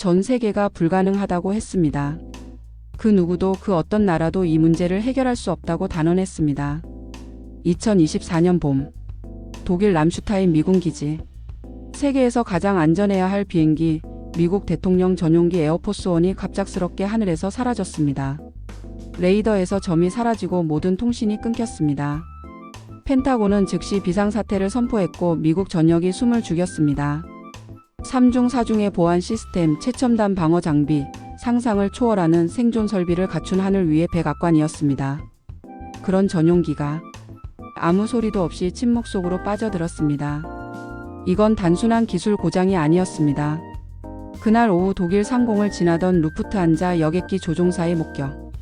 전 세계가 불가능하다고 했습니다. 그 누구도 그 어떤 나라도 이 문제를 해결할 수 없다고 단언했습니다. 2024년 봄, 독일 람슈타인 미군 기지. 세계에서 가장 안전해야 할 비행기, 미국 대통령 전용기 에어포스1이 갑작스럽게 하늘에서 사라졌습니다. 레이더에서 점이 사라지고 모든 통신이 끊겼습니다. 펜타곤은 즉시 비상사태를 선포했고 미국 전역이 숨을 죽였습니다. 3중 4중의 보안 시스템, 최첨단 방어 장비, 상상을 초월하는 생존 설비를 갖춘 하늘 위의 백악관이었습니다. 그런 전용기가 아무 소리도 없이 침묵 속으로 빠져들었습니다. 이건 단순한 기술 고장이 아니었습니다. 그날 오후 독일 상공을 지나던 루프트한자 여객기 조종사의 목격.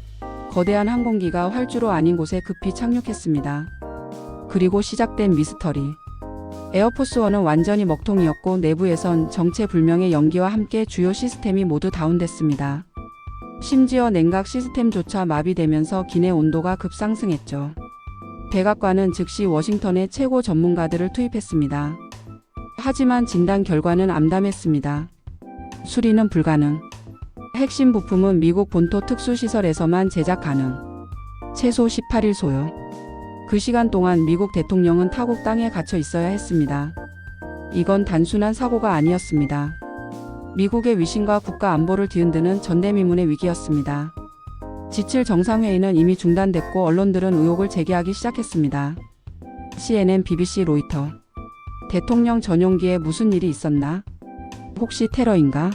거대한 항공기가 활주로 아닌 곳에 급히 착륙했습니다. 그리고 시작된 미스터리. 에어포스1은 완전히 먹통이었고 내부에선 정체불명의 연기와 함께 주요 시스템이 모두 다운됐습니다. 심지어 냉각 시스템조차 마비되면서 기내 온도가 급상승했죠. 백악관은 즉시 워싱턴에 최고 전문가들을 투입했습니다. 하지만 진단 결과는 암담했습니다. 수리는 불가능. 핵심 부품은 미국 본토 특수시설에서만 제작 가능. 최소 18일 소요. 그 시간 동안 미국 대통령은 타국 땅에 갇혀 있어야 했습니다. 이건 단순한 사고가 아니었습니다. 미국의 위신과 국가 안보를 뒤흔드는 전대미문의 위기였습니다. 지칠 정상회의는 이미 중단됐고 언론들은 의혹을 제기하기 시작했습니다. CNN, BBC, 로이터. 대통령 전용기에 무슨 일이 있었나? 혹시 테러인가?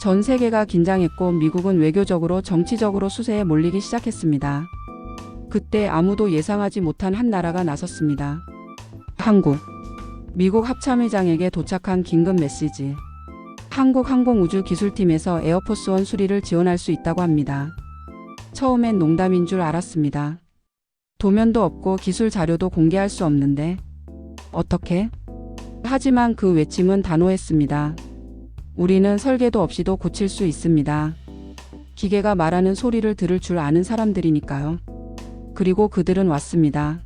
전 세계가 긴장했고 미국은 외교적으로 정치적으로 수세에 몰리기 시작했습니다. 그때 아무도 예상하지 못한 한 나라가 나섰습니다. 한국. 미국 합참의장에게 도착한 긴급 메시지. 한국 항공우주기술팀에서 에어포스1 수리를 지원할 수 있다고 합니다. 처음엔 농담인 줄 알았습니다. 도면도 없고 기술 자료도 공개할 수 없는데 어떻게? 하지만 그 외침은 단호했습니다. 우리는 설계도 없이도 고칠 수 있습니다. 기계가 말하는 소리를 들을 줄 아는 사람들이니까요. 그리고 그들은 왔습니다.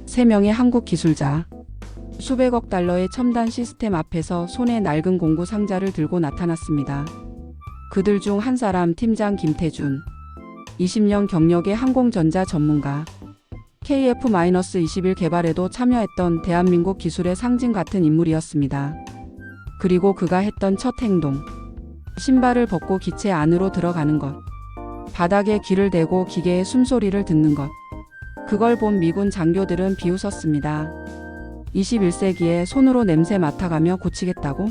3명의 한국 기술자. 수백억 달러의 첨단 시스템 앞에서 손에 낡은 공구 상자를 들고 나타났습니다. 그들 중 한 사람 팀장 김태준. 20년 경력의 항공전자 전문가. KF-21 개발에도 참여했던 대한민국 기술의 상징 같은 인물이었습니다. 그리고 그가 했던 첫 행동. 신발을 벗고 기체 안으로 들어가는 것. 바닥에 귀를 대고 기계의 숨소리를 듣는 것. 그걸 본 미군 장교들은 비웃었습니다. 21세기에 손으로 냄새 맡아가며 고치겠다고?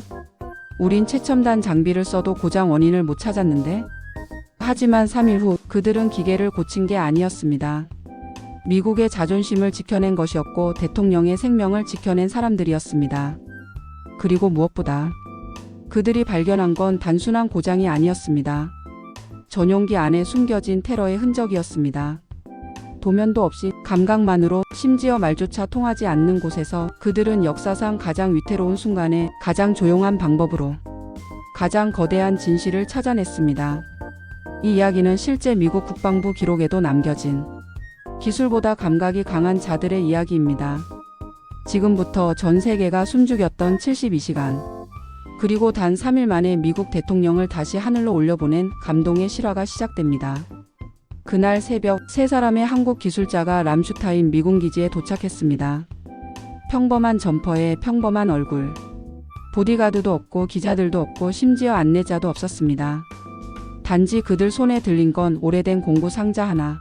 우린 최첨단 장비를 써도 고장 원인을 못 찾았는데? 하지만 3일 후 그들은 기계를 고친 게 아니었습니다. 미국의 자존심을 지켜낸 것이었고 대통령의 생명을 지켜낸 사람들이었습니다. 그리고 무엇보다 그들이 발견한 건 단순한 고장이 아니었습니다. 전용기 안에 숨겨진 테러의 흔적이었습니다. 도면도 없이 감각만으로 심지어 말조차 통하지 않는 곳에서 그들은 역사상 가장 위태로운 순간에 가장 조용한 방법으로 가장 거대한 진실을 찾아냈습니다. 이 이야기는 실제 미국 국방부 기록에도 남겨진 기술보다 감각이 강한 자들의 이야기입니다. 지금부터 전 세계가 숨죽였던 72시간. 그리고 단 3일 만에 미국 대통령을 다시 하늘로 올려보낸 감동의 실화가 시작됩니다. 그날 새벽 3사람의 한국 기술자가 람슈타인 미군 기지에 도착했습니다. 평범한 점퍼에 평범한 얼굴. 보디가드도 없고 기자들도 없고 심지어 안내자도 없었습니다. 단지 그들 손에 들린 건 오래된 공구 상자 하나.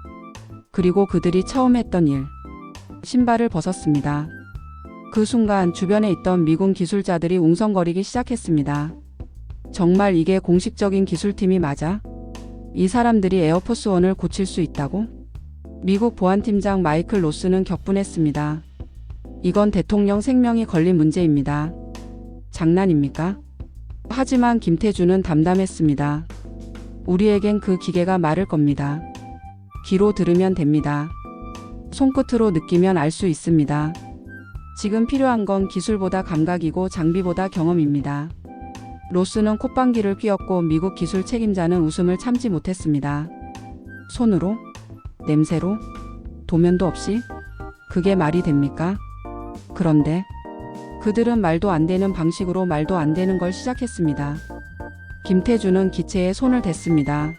그리고 그들이 처음 했던 일. 신발을 벗었습니다. 그 순간 주변에 있던 미군 기술자들이 웅성거리기 시작했습니다. 정말 이게 공식적인 기술팀이 맞아? 이 사람들이 에어포스1을 고칠 수 있다고? 미국 보안팀장 마이클 로스는 격분했습니다. 이건 대통령 생명이 걸린 문제입니다. 장난입니까? 하지만 김태준은 담담했습니다. 우리에겐 그 기계가 말을 겁니다. 귀로 들으면 됩니다. 손끝으로 느끼면 알 수 있습니다. 지금 필요한 건 기술보다 감각이고 장비보다 경험입니다. 로스는 콧방귀를 뀌었고 미국 기술 책임자는 웃음을 참지 못했습니다. 손으로? 냄새로? 도면도 없이? 그게 말이 됩니까? 그런데 그들은 말도 안 되는 방식으로 말도 안 되는 걸 시작했습니다. 김태준은 기체에 손을 댔습니다.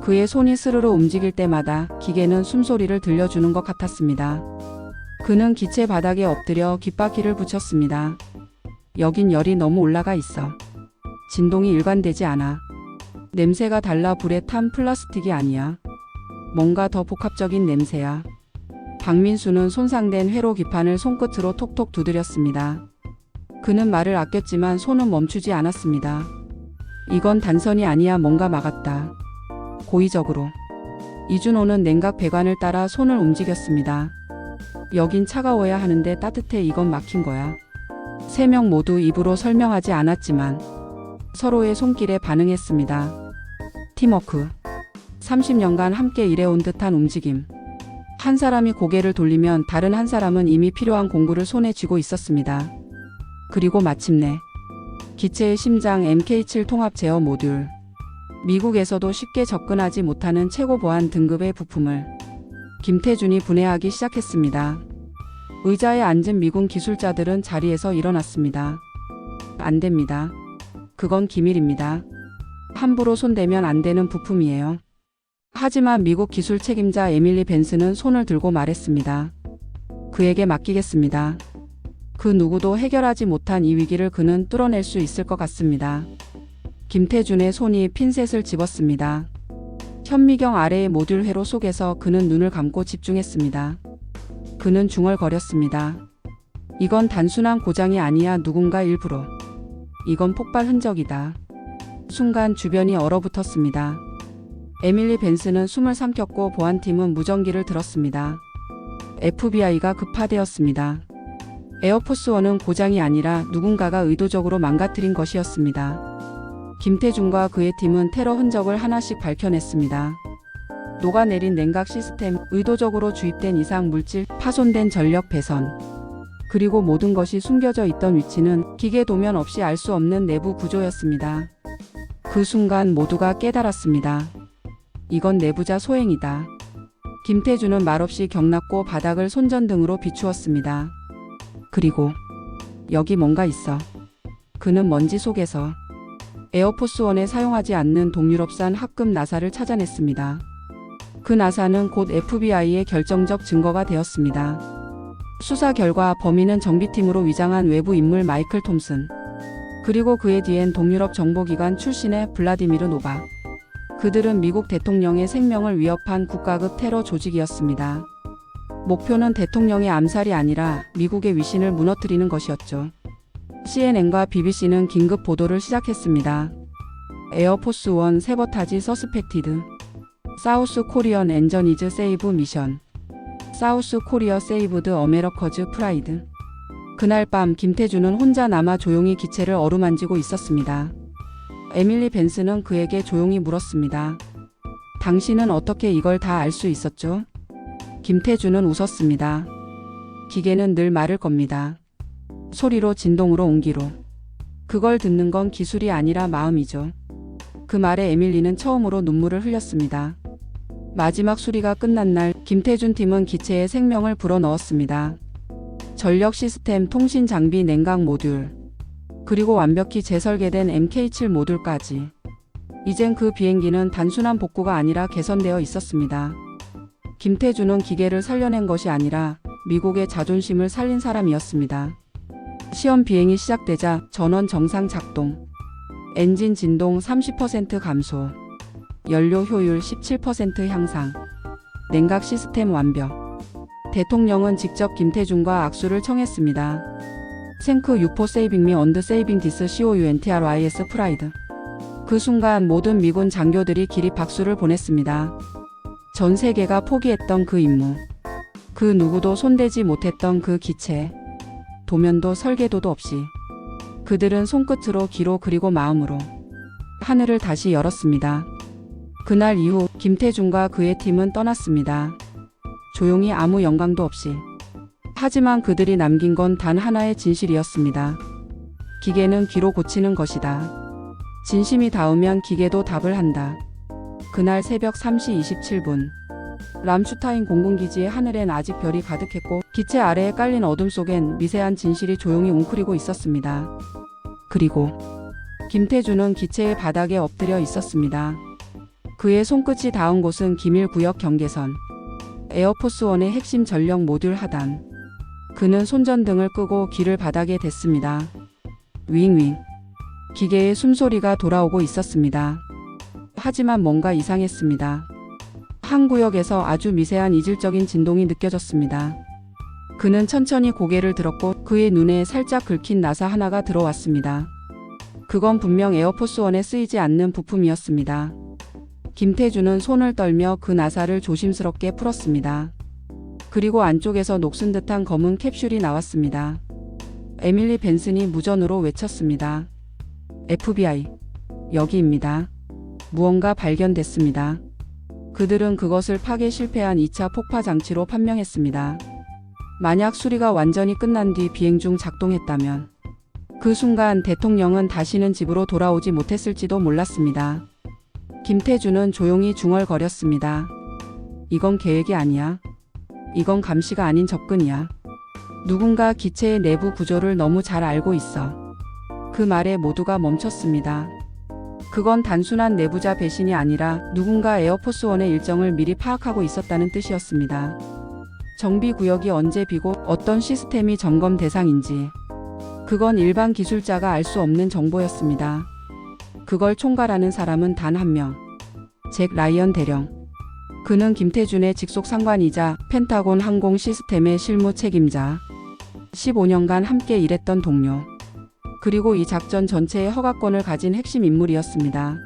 그의 손이 스르르 움직일 때마다 기계는 숨소리를 들려주는 것 같았습니다. 그는 기체 바닥에 엎드려 귓바퀴를 붙였습니다. 여긴 열이 너무 올라가 있어. 진동이 일관되지 않아. 냄새가 달라. 불에 탄 플라스틱이 아니야. 뭔가 더 복합적인 냄새야. 박민수는 손상된 회로 기판을 손끝으로 톡톡 두드렸습니다. 그는 말을 아꼈지만 손은 멈추지 않았습니다. 이건 단선이 아니야. 뭔가 막았다. 고의적으로. 이준호는 냉각 배관을 따라 손을 움직였습니다. 여긴 차가워야 하는데 따뜻해. 이건 막힌 거야. 세 명 모두 입으로 설명하지 않았지만 서로의 손길에 반응했습니다. 팀워크. 30년간 함께 일해온 듯한 움직임. 한 사람이 고개를 돌리면 다른 한 사람은 이미 필요한 공구를 손에 쥐고 있었습니다. 그리고 마침내 기체의 심장 MK7 통합 제어 모듈. 미국에서도 쉽게 접근하지 못하는 최고 보안 등급의 부품을 김태준이 분해하기 시작했습니다. 의자에 앉은 미군 기술자들은 자리에서 일어났습니다. 안 됩니다. 그건 기밀입니다. 함부로 손대면 안 되는 부품이에요. 하지만 미국 기술 책임자 에밀리 벤스는 손을 들고 말했습니다. 그에게 맡기겠습니다. 그 누구도 해결하지 못한 이 위기를 그는 뚫어낼 수 있을 것 같습니다. 김태준의 손이 핀셋을 집었습니다. 현미경 아래의 모듈 회로 속에서 그는 눈을 감고 집중했습니다. 그는 중얼거렸습니다. 이건 단순한 고장이 아니야. 누군가 일부러. 이건 폭발 흔적이다. 순간 주변이 얼어붙었습니다. 에밀리 벤스는 숨을 삼켰고 보안팀은 무전기를 들었습니다. FBI가 급파되었습니다. 에어포스원은 고장이 아니라 누군가가 의도적으로 망가뜨린 것이었습니다. 김태준과 그의 팀은 테러 흔적을 하나씩 밝혀냈습니다. 녹아내린 냉각 시스템, 의도적으로 주입된 이상 물질, 파손된 전력 배선. 그리고 모든 것이 숨겨져 있던 위치는 기계 도면 없이 알 수 없는 내부 구조였습니다. 그 순간 모두가 깨달았습니다. 이건 내부자 소행이다. 김태준은 말없이 경락고 바닥을 손전등으로 비추었습니다. 그리고 여기 뭔가 있어. 그는 먼지 속에서 에어포스원에 사용하지 않는 동유럽산 합금 나사를 찾아냈습니다. 그 나사는 곧 FBI의 결정적 증거가 되었습니다. 수사 결과 범인은 정비팀으로 위장한 외부 인물 마이클 톰슨. 그리고 그의 뒤엔 동유럽 정보기관 출신의 블라디미르 노바. 그들은 미국 대통령의 생명을 위협한 국가급 테러 조직이었습니다. 목표는 대통령의 암살이 아니라 미국의 위신을 무너뜨리는 것이었죠. CNN과 BBC는 긴급 보도를 시작했습니다. 에어포스 원 세버타지 서스펙티드. 사우스 코리언 엔저니즈 세이브 미션. 사우스 코리어 세이브드 어메러커즈 프라이드. 그날 밤 김태준은 혼자 남아 조용히 기체를 어루만지고 있었습니다. 에밀리 벤스는 그에게 조용히 물었습니다. 당신은 어떻게 이걸 다 알 수 있었죠? 김태준은 웃었습니다. 기계는 늘 말을 겁니다. 소리로, 진동으로, 온기로. 그걸 듣는 건 기술이 아니라 마음이죠. 그 말에 에밀리는 처음으로 눈물을 흘렸습니다. 마지막 수리가 끝난 날 김태준 팀은 기체에 생명을 불어넣었습니다. 전력 시스템, 통신 장비, 냉각 모듈, 그리고 완벽히 재설계된 MK7 모듈까지. 이젠 그 비행기는 단순한 복구가 아니라 개선되어 있었습니다. 김태준은 기계를 살려낸 것이 아니라 미국의 자존심을 살린 사람이었습니다. 시험 비행이 시작되자 전원 정상 작동. 엔진 진동 30% 감소. 연료 효율 17% 향상. 냉각 시스템 완벽. 대통령은 직접 김태준과 악수를 청했습니다. 생크 유포 세이빙 미 언드 세이빙 디스 COUNTRYS 프라이드. 그 순간 모든 미군 장교들이 기립 박수를 보냈습니다. 전 세계가 포기했던 그 임무. 그 누구도 손대지 못했던 그 기체. 도면도 설계도도 없이. 그들은 손끝으로, 귀로, 그리고 마음으로 하늘을 다시 열었습니다. 그날 이후 김태준과 그의 팀은 떠났습니다. 조용히, 아무 영광도 없이. 하지만 그들이 남긴 건 단 하나의 진실이었습니다. 기계는 귀로 고치는 것이다. 진심이 닿으면 기계도 답을 한다. 그날 새벽 3시 27분. 람슈타인 공군기지의 하늘엔 아직 별이 가득했고 기체 아래에 깔린 어둠 속엔 미세한 진실이 조용히 웅크리고 있었습니다. 그리고 김태준은 기체의 바닥에 엎드려 있었습니다. 그의 손끝이 닿은 곳은 기밀구역 경계선. 에어포스원의 핵심 전력 모듈 하단. 그는 손전등을 끄고 귀를 바닥에 댔습니다. 윙윙. 기계의 숨소리가 돌아오고 있었습니다. 하지만 뭔가 이상했습니다. 한 구역에서 아주 미세한 이질적인 진동이 느껴졌습니다. 그는 천천히 고개를 들었고 그의 눈에 살짝 긁힌 나사 하나가 들어왔습니다. 그건 분명 에어포스원에 쓰이지 않는 부품이었습니다. 김태준은 손을 떨며 그 나사를 조심스럽게 풀었습니다. 그리고 안쪽에서 녹슨 듯한 검은 캡슐이 나왔습니다. 에밀리 벤슨이 무전으로 외쳤습니다. FBI, 여기입니다. 무언가 발견됐습니다. 그들은 그것을 파괴 실패한 2차 폭파 장치로 판명했습니다. 만약 수리가 완전히 끝난 뒤 비행 중 작동했다면 그 순간 대통령은 다시는 집으로 돌아오지 못했을지도 몰랐습니다. 김태준은 조용히 중얼거렸습니다. 이건 계획이 아니야. 이건 감시가 아닌 접근이야. 누군가 기체의 내부 구조를 너무 잘 알고 있어. 그 말에 모두가 멈췄습니다. 그건 단순한 내부자 배신이 아니라 누군가 에어포스원의 일정을 미리 파악하고 있었다는 뜻이었습니다. 정비 구역이 언제 비고 어떤 시스템이 점검 대상인지 그건 일반 기술자가 알 수 없는 정보였습니다. 그걸 총괄하는 사람은 단 한 명. 잭 라이언 대령. 그는 김태준의 직속 상관이자 펜타곤 항공 시스템의 실무 책임자. 15년간 함께 일했던 동료. 그리고 이 작전 전체의 허가권을 가진 핵심 인물이었습니다.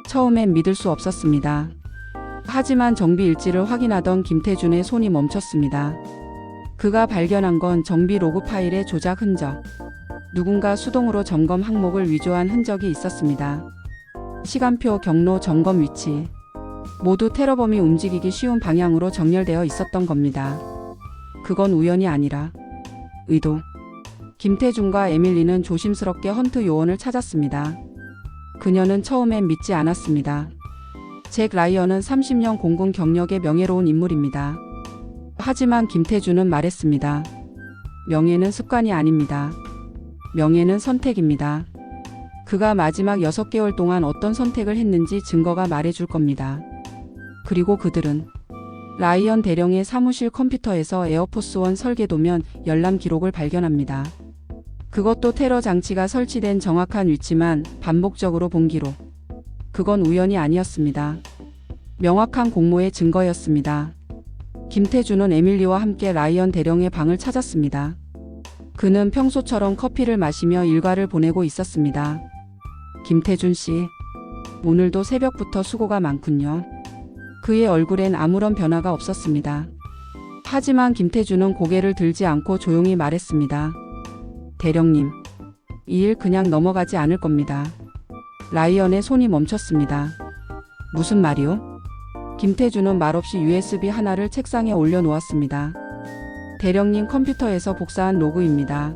처음엔 믿을 수 없었습니다. 하지만 정비 일지를 확인하던 김태준의 손이 멈췄습니다. 그가 발견한 건 정비 로그 파일의 조작 흔적. 누군가 수동으로 점검 항목을 위조한 흔적이 있었습니다. 시간표, 경로, 점검 위치. 모두 테러범이 움직이기 쉬운 방향으로 정렬되어 있었던 겁니다. 그건 우연이 아니라 의도. 김태준과 에밀리는 조심스럽게 헌트 요원을 찾았습니다. 그녀는 처음엔 믿지 않았습니다. 잭 라이언은 30년 공군 경력의 명예로운 인물입니다. 하지만 김태준은 말했습니다. 명예는 습관이 아닙니다. 명예는 선택입니다. 그가 마지막 6개월 동안 어떤 선택을 했는지 증거가 말해줄 겁니다. 그리고 그들은 라이언 대령의 사무실 컴퓨터에서 에어포스원 설계도면 열람 기록을 발견합니다. 그것도 테러 장치가 설치된 정확한 위치만 반복적으로 본 기록. 그건 우연이 아니었습니다. 명확한 공모의 증거였습니다. 김태준은 에밀리와 함께 라이언 대령의 방을 찾았습니다. 그는 평소처럼 커피를 마시며 일과를 보내고 있었습니다. 김태준 씨, 오늘도 새벽부터 수고가 많군요. 그의 얼굴엔 아무런 변화가 없었습니다. 하지만 김태준은 고개를 들지 않고 조용히 말했습니다. 대령님, 이 일 그냥 넘어가지 않을 겁니다. 라이언의 손이 멈췄습니다. 무슨 말이요? 김태준은 말없이 USB 하나를 책상에 올려놓았습니다. 대령님 컴퓨터에서 복사한 로그입니다.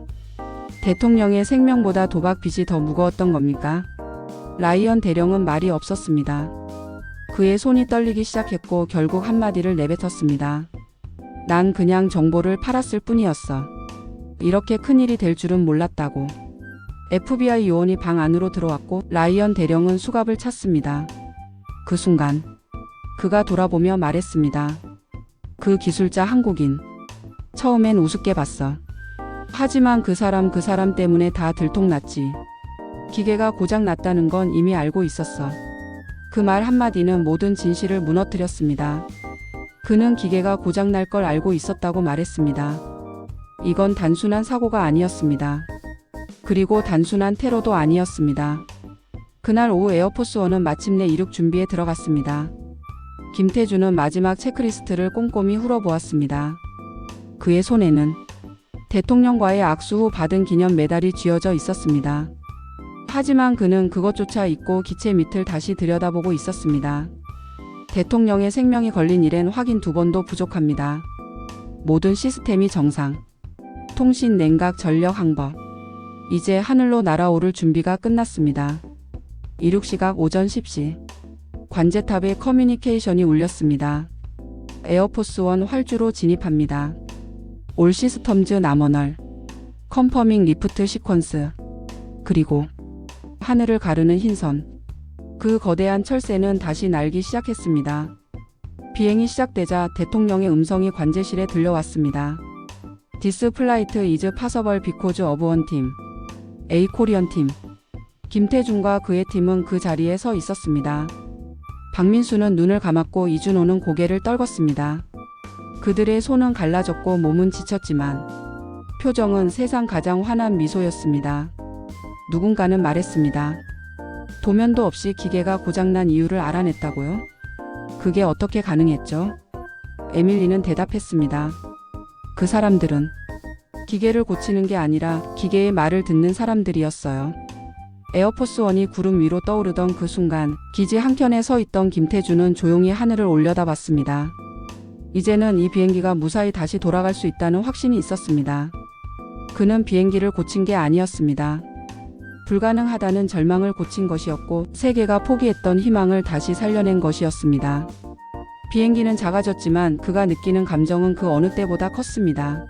대통령의 생명보다 도박 빚이 더 무거웠던 겁니까? 라이언 대령은 말이 없었습니다. 그의 손이 떨리기 시작했고 결국 한마디를 내뱉었습니다. 난 그냥 정보를 팔았을 뿐이었어. 이렇게 큰일이 될 줄은 몰랐다고. FBI 요원이 방 안으로 들어왔고 라이언 대령은 수갑을 찼습니다. 그 순간 그가 돌아보며 말했습니다. 그 기술자 한국인. 처음엔 우습게 봤어. 하지만 그 사람 때문에 다 들통났지. 기계가 고장났다는 건 이미 알고 있었어. 그 말 한마디는 모든 진실을 무너뜨렸습니다. 그는 기계가 고장날 걸 알고 있었다고 말했습니다. 이건 단순한 사고가 아니었습니다. 그리고 단순한 테러도 아니었습니다. 그날 오후 에어포스원은 마침내 이륙 준비에 들어갔습니다. 김태준은 마지막 체크리스트를 꼼꼼히 훑어보았습니다. 그의 손에는 대통령과의 악수 후 받은 기념 메달이 쥐어져 있었습니다. 하지만 그는 그것조차 잊고 기체 밑을 다시 들여다보고 있었습니다. 대통령의 생명이 걸린 일엔 확인 2번도 부족합니다. 모든 시스템이 정상. 통신, 냉각, 전력, 항법. 이제 하늘로 날아오를 준비가 끝났습니다. 이륙 시각 오전 10시. 관제탑에 커뮤니케이션이 울렸습니다. 에어포스원 활주로 진입합니다. 올 시스템즈 남원얼. 컨퍼밍 리프트 시퀀스. 그리고 하늘을 가르는 흰선. 그 거대한 철새는 다시 날기 시작했습니다. 비행이 시작되자 대통령의 음성이 관제실에 들려왔습니다. This flight is possible because of one team. A Korean team. 김태준과 그의 팀은 그 자리에 서 있었습니다. 박민수는 눈을 감았고 이준호는 고개를 떨궜습니다. 그들의 손은 갈라졌고 몸은 지쳤지만 표정은 세상 가장 환한 미소였습니다. 누군가는 말했습니다. 도면도 없이 기계가 고장난 이유를 알아냈다고요? 그게 어떻게 가능했죠? 에밀리는 대답했습니다. 그 사람들은 기계를 고치는 게 아니라 기계의 말을 듣는 사람들이었어요. 에어포스원이 구름 위로 떠오르던 그 순간 기지 한켠에 서 있던 김태준은 조용히 하늘을 올려다봤습니다. 이제는 이 비행기가 무사히 다시 돌아갈 수 있다는 확신이 있었습니다. 그는 비행기를 고친 게 아니었습니다. 불가능하다는 절망을 고친 것이었고 세계가 포기했던 희망을 다시 살려낸 것이었습니다. 비행기는 작아졌지만 그가 느끼는 감정은 그 어느 때보다 컸습니다.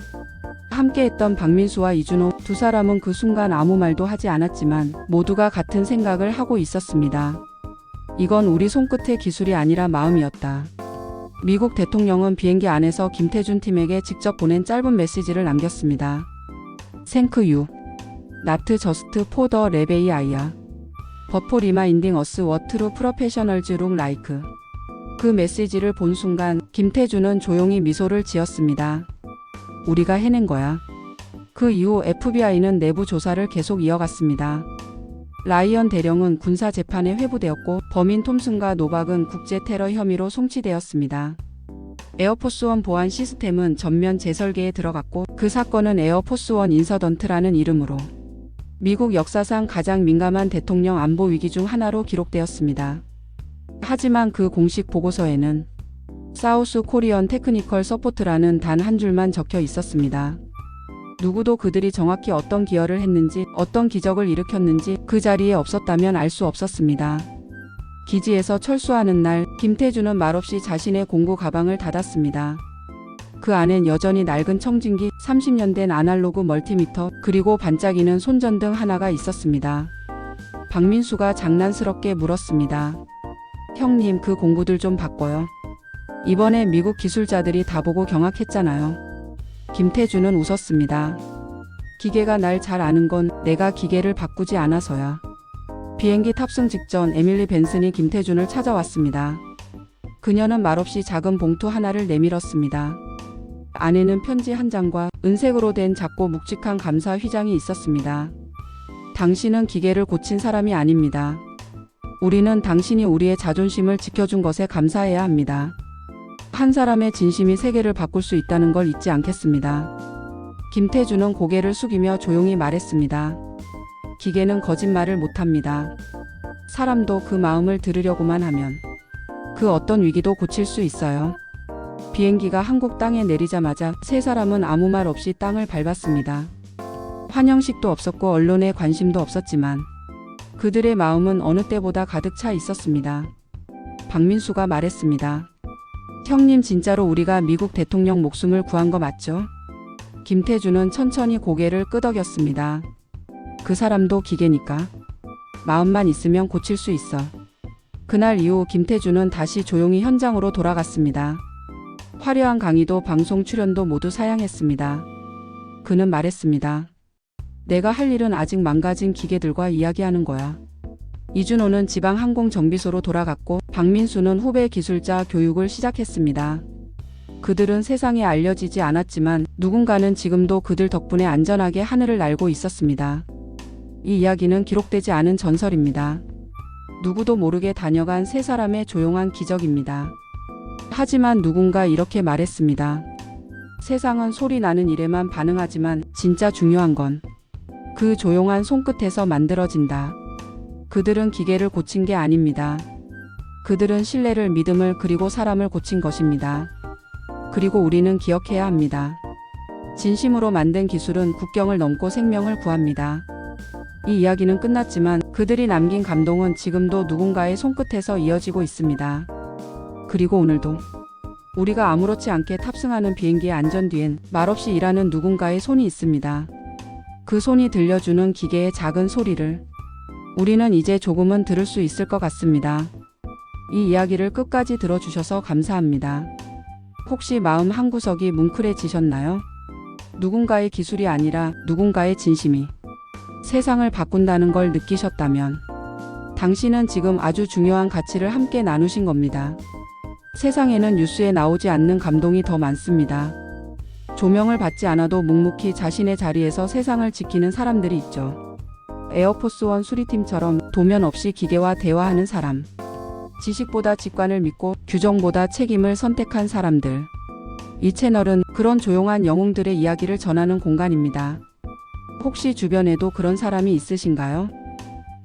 함께했던 박민수와 이준호 두 사람은 그 순간 아무 말도 하지 않았지만 모두가 같은 생각을 하고 있었습니다. 이건 우리 손끝의 기술이 아니라 마음이었다. 미국 대통령은 비행기 안에서 김태준 팀에게 직접 보낸 짧은 메시지를 남겼습니다. Thank you. Not just for the rebel idea. But for reminding us what true professionals look like. 그 메시지를 본 순간 김태준은 조용히 미소를 지었습니다. 우리가 해낸 거야. 그 이후 FBI는 내부 조사를 계속 이어갔습니다. 라이언 대령은 군사 재판에 회부되었고 범인 톰슨과 노박은 국제 테러 혐의로 송치되었습니다. 에어포스원 보안 시스템은 전면 재설계에 들어갔고 그 사건은 에어포스원 인서던트라는 이름으로 미국 역사상 가장 민감한 대통령 안보 위기 중 하나로 기록되었습니다. 하지만 그 공식 보고서에는 사우스 코리언 테크니컬 서포트라는 단 한 줄만 적혀 있었습니다. 누구도 그들이 정확히 어떤 기여를 했는지 어떤 기적을 일으켰는지 그 자리에 없었다면 알 수 없었습니다. 기지에서 철수하는 날 김태준은 말없이 자신의 공구 가방을 닫았습니다. 그 안엔 여전히 낡은 청진기, 30년 된 아날로그 멀티미터, 그리고 반짝이는 손전등 하나가 있었습니다. 박민수가 장난스럽게 물었습니다. 형님, 그 공구들 좀 바꿔요. 이번에 미국 기술자들이 다 보고 경악했잖아요. 김태준은 웃었습니다. 기계가 날 잘 아는 건 내가 기계를 바꾸지 않아서야. 비행기 탑승 직전 에밀리 벤슨이 김태준을 찾아왔습니다. 그녀는 말없이 작은 봉투 하나를 내밀었습니다. 안에는 편지 한 장과 은색으로 된 작고 묵직한 감사 휘장이 있었습니다. 당신은 기계를 고친 사람이 아닙니다. 우리는 당신이 우리의 자존심을 지켜준 것에 감사해야 합니다. 한 사람의 진심이 세계를 바꿀 수 있다는 걸 잊지 않겠습니다. 김태준은 고개를 숙이며 조용히 말했습니다. 기계는 거짓말을 못합니다. 사람도 그 마음을 들으려고만 하면 그 어떤 위기도 고칠 수 있어요. 비행기가 한국 땅에 내리자마자 세 사람은 아무 말 없이 땅을 밟았습니다. 환영식도 없었고 언론에 관심도 없었지만 그들의 마음은 어느 때보다 가득 차 있었습니다. 박민수가 말했습니다. 형님, 진짜로 우리가 미국 대통령 목숨을 구한 거 맞죠? 김태준은 천천히 고개를 끄덕였습니다. 그 사람도 기계니까. 마음만 있으면 고칠 수 있어. 그날 이후 김태준은 다시 조용히 현장으로 돌아갔습니다. 화려한 강의도 방송 출연도 모두 사양했습니다. 그는 말했습니다. 내가 할 일은 아직 망가진 기계들과 이야기하는 거야. 이준호는 지방 항공 정비소로 돌아갔고 박민수는 후배 기술자 교육을 시작했습니다. 그들은 세상에 알려지지 않았지만 누군가는 지금도 그들 덕분에 안전하게 하늘을 날고 있었습니다. 이 이야기는 기록되지 않은 전설입니다. 누구도 모르게 다녀간 세 사람의 조용한 기적입니다. 하지만 누군가 이렇게 말했습니다. 세상은 소리 나는 일에만 반응하지만 진짜 중요한 건 그 조용한 손끝에서 만들어진다. 그들은 기계를 고친 게 아닙니다. 그들은 신뢰를, 믿음을, 그리고 사람을 고친 것입니다. 그리고 우리는 기억해야 합니다. 진심으로 만든 기술은 국경을 넘고 생명을 구합니다. 이 이야기는 끝났지만 그들이 남긴 감동은 지금도 누군가의 손끝에서 이어지고 있습니다. 그리고 오늘도 우리가 아무렇지 않게 탑승하는 비행기의 안전 뒤엔 말없이 일하는 누군가의 손이 있습니다. 그 손이 들려주는 기계의 작은 소리를 우리는 이제 조금은 들을 수 있을 것 같습니다. 이 이야기를 끝까지 들어주셔서 감사합니다. 혹시 마음 한구석이 뭉클해지셨나요? 누군가의 기술이 아니라 누군가의 진심이 세상을 바꾼다는 걸 느끼셨다면 당신은 지금 아주 중요한 가치를 함께 나누신 겁니다. 세상에는 뉴스에 나오지 않는 감동이 더 많습니다. 조명을 받지 않아도 묵묵히 자신의 자리에서 세상을 지키는 사람들이 있죠. 에어포스원 수리팀처럼 도면 없이 기계와 대화하는 사람. 지식보다 직관을 믿고 규정보다 책임을 선택한 사람들. 이 채널은 그런 조용한 영웅들의 이야기를 전하는 공간입니다. 혹시 주변에도 그런 사람이 있으신가요?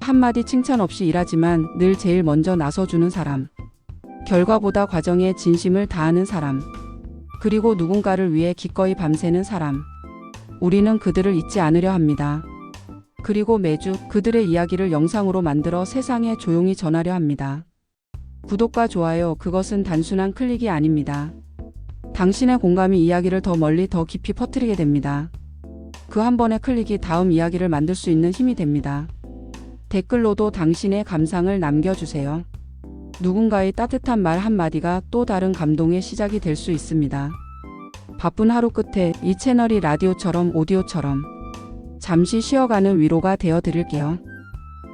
한마디 칭찬 없이 일하지만 늘 제일 먼저 나서주는 사람. 결과보다 과정에 진심을 다하는 사람. 그리고 누군가를 위해 기꺼이 밤새는 사람. 우리는 그들을 잊지 않으려 합니다. 그리고 매주 그들의 이야기를 영상으로 만들어 세상에 조용히 전하려 합니다. 구독과 좋아요, 그것은 단순한 클릭이 아닙니다. 당신의 공감이 이야기를 더 멀리 더 깊이 퍼뜨리게 됩니다. 그 한 번의 클릭이 다음 이야기를 만들 수 있는 힘이 됩니다. 댓글로도 당신의 감상을 남겨주세요. 누군가의 따뜻한 말 한마디가 또 다른 감동의 시작이 될 수 있습니다. 바쁜 하루 끝에 이 채널이 라디오처럼 오디오처럼 잠시 쉬어가는 위로가 되어 드릴게요.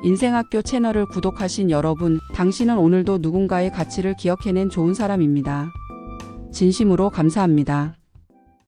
인생학교 채널을 구독하신 여러분, 당신은 오늘도 누군가의 가치를 기억해낸 좋은 사람입니다. 진심으로 감사합니다.